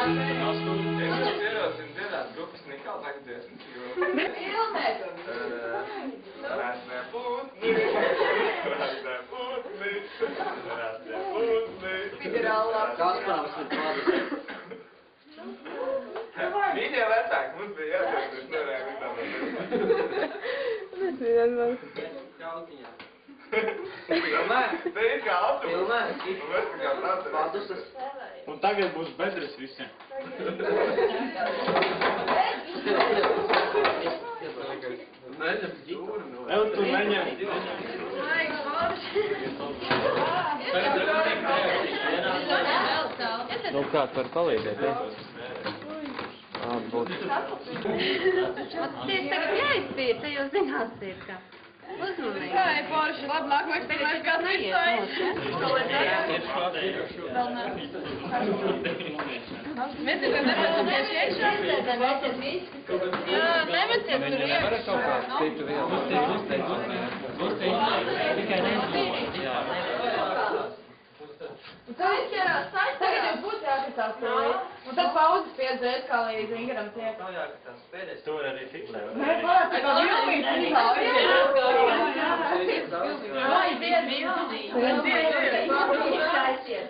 ierosinu dziedāt grupas Nikaltāk dziesmas, jo... Rasnē putni, Kasprāvas ir klātas. Viņa vecāki, mums bija jāsaka, mēs nevarējām vienmēr. Kautiņā. Filmē? Te ir kā autobus. Filmē. Un mēs tā kā tāds Padusas. Un tagad būs bedres visiem. Ev, tu neņem. Nu, kāds var palīdzēt, ja? Būtu. Tieši tagad jāiztīr, te jūs zināsiet, ka uzmanīgi. Tā ir forši, labi, nākamais pirmais kāds izstājas. Vēl nē. Mēs tikai nepēc iekšā. Jā, nemetiet tur iekšā. Nevar kaut kā citu vielu. Tikai nezinu. Saistierās, tagad jau būtu jākatās māja. Un tad pauzes piedzēs, kā līdz Ingaram tiek. Nav jākatās pēdējais. Tur arī fiksē. Nē, pārāk, tā kā vilmīt izstājas. Jā,